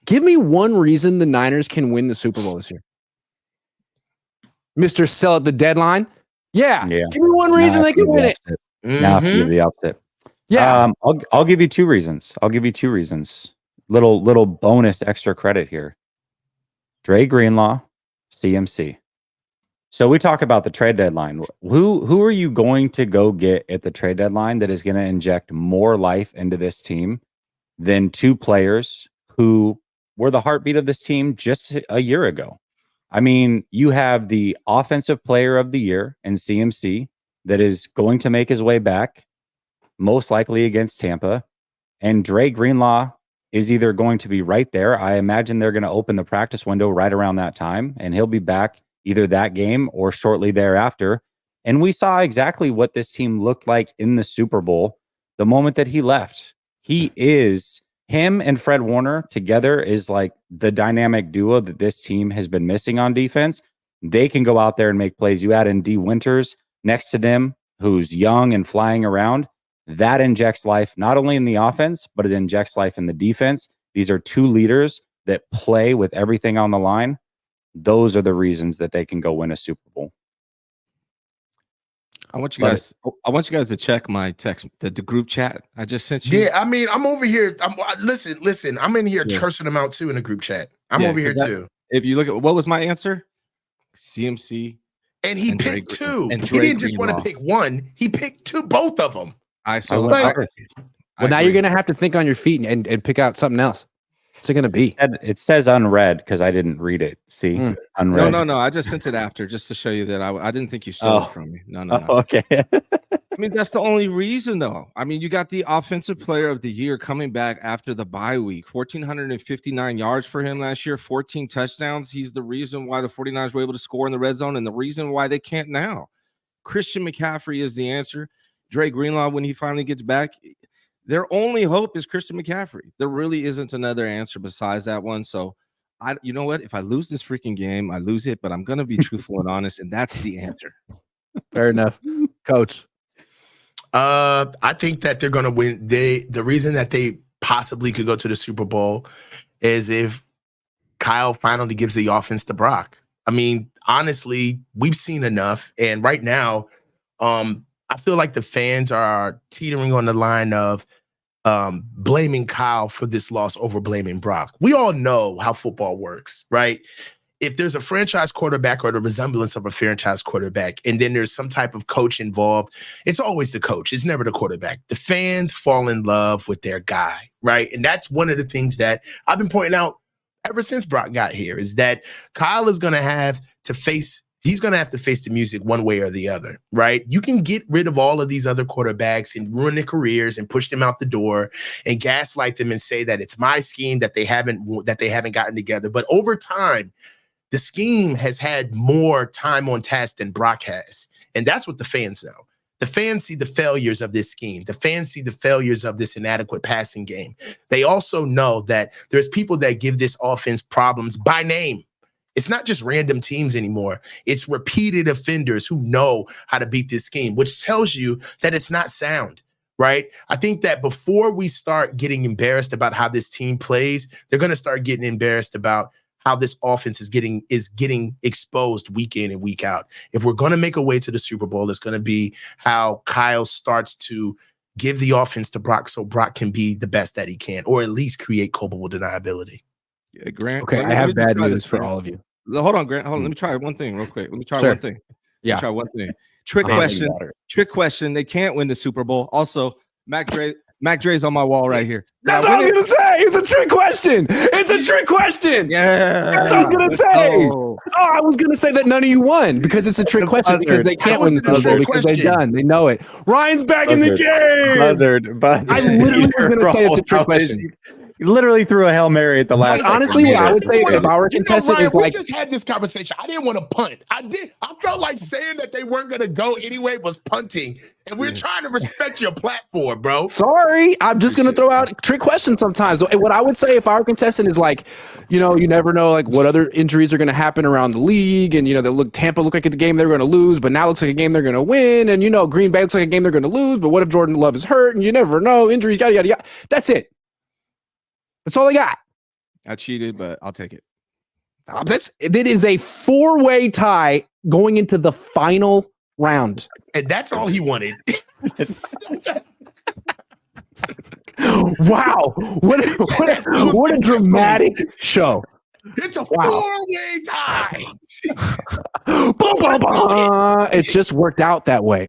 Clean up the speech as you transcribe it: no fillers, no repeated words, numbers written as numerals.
Give me one reason the Niners can win the Super Bowl this year. Mr. Sell at the deadline. Yeah. Give me one reason they can win it. Now I give the opposite. Yeah. I'll give you two reasons. Little bonus extra credit here. Dre Greenlaw, CMC. So we talk about the trade deadline. Who are you going to go get at the trade deadline that is going to inject more life into this team than two players who were the heartbeat of this team just a year ago? I mean, you have the offensive player of the year in CMC that is going to make his way back, most likely against Tampa. And Dre Greenlaw is either going to be right there. I imagine they're going to open the practice window right around that time, and he'll be back either that game or shortly thereafter. And we saw exactly what this team looked like in the Super Bowl the moment that he left. Him and Fred Warner together is like the dynamic duo that this team has been missing on defense. They can go out there and make plays. You add in D. Winters next to them, who's young and flying around. That injects life not only in the offense, but it injects life in the defense. These are two leaders that play with everything on the line. Those are the reasons that they can go win a Super Bowl. I want you guys to check my text, the group chat I just sent you. Yeah, I mean, I'm over here. Listen. I'm in here cursing them out too in the group chat. I'm over here too. If you look at what was my answer, CMC, and he picked two. He didn't just want to pick one. He picked both of them. Well, now you're gonna have to think on your feet and pick out something else. What's it gonna be? It says unread because I didn't read it. See, unread. No. I just sent it after just to show you that I didn't think you stole it from me. No. Okay. I mean, that's the only reason, though. I mean, you got the offensive player of the year coming back after the bye week. 1,459 yards for him last year, 14 touchdowns. He's the reason why the 49ers were able to score in the red zone and the reason why they can't now. Christian McCaffrey is the answer. Dre Greenlaw, when he finally gets back, their only hope is Christian McCaffrey. There really isn't another answer besides that one. So, you know what? If I lose this freaking game, I lose it, but I'm going to be truthful and honest, and that's the answer. Fair enough. Coach. I think that they're going to win. The reason that they possibly could go to the Super Bowl is if Kyle finally gives the offense to Brock. I mean, honestly, we've seen enough. And right now, I feel like the fans are teetering on the line of blaming Kyle for this loss over blaming Brock. We all know how football works, right? If there's a franchise quarterback or the resemblance of a franchise quarterback, and then there's some type of coach involved, it's always the coach. It's never the quarterback. The fans fall in love with their guy, right? And that's one of the things that I've been pointing out ever since Brock got here is that Kyle is going to have to face the music one way or the other, right? You can get rid of all of these other quarterbacks and ruin their careers and push them out the door and gaslight them and say that it's my scheme that they haven't gotten together. But over time, the scheme has had more time on task than Brock has. And that's what the fans know. The fans see the failures of this scheme. The fans see the failures of this inadequate passing game. They also know that there's people that give this offense problems by name. It's not just random teams anymore. It's repeated offenders who know how to beat this scheme, which tells you that it's not sound, right? I think that before we start getting embarrassed about how this team plays, they're going to start getting embarrassed about how this offense is getting exposed week in and week out. If we're going to make a way to the Super Bowl, it's going to be how Kyle starts to give the offense to Brock so Brock can be the best that he can, or at least create culpable deniability. Yeah, Grant. Okay, I have bad news for all of you. Hold on, Grant. Hold on. Let me try one thing real quick. One thing. Yeah. Try one thing. Trick question. They can't win the Super Bowl. Also, Mac Dre's on my wall right here. That's what I was gonna say. It's a trick question. Yeah. That's what I was gonna say. Oh, I was gonna say that none of you won because it's a trick question because they can't win the Super Bowl because they're done. They know it. Ryan's back in the game. Buzzard. I literally was gonna say it's a trick question. You literally threw a Hail Mary at the last. Honestly, what I would say if our contestant is like, we just had this conversation. I didn't want to punt. I felt like saying that they weren't going to go anyway was punting, and we're trying to respect your platform, bro. Sorry, I'm just going to throw out trick questions sometimes. And what I would say if our contestant is like, you never know like what other injuries are going to happen around the league, and Tampa looked like the game they were going to lose, but now looks like a game they're going to win, and Green Bay looks like a game they're going to lose, but what if Jordan Love is hurt, and you never know, injuries, yada yada yada. That's it. That's all I got. I cheated, but I'll take it. It is a 4-way tie going into the final round. And that's all he wanted. Wow. What a dramatic show. It's a 4-way tie. It just worked out that way.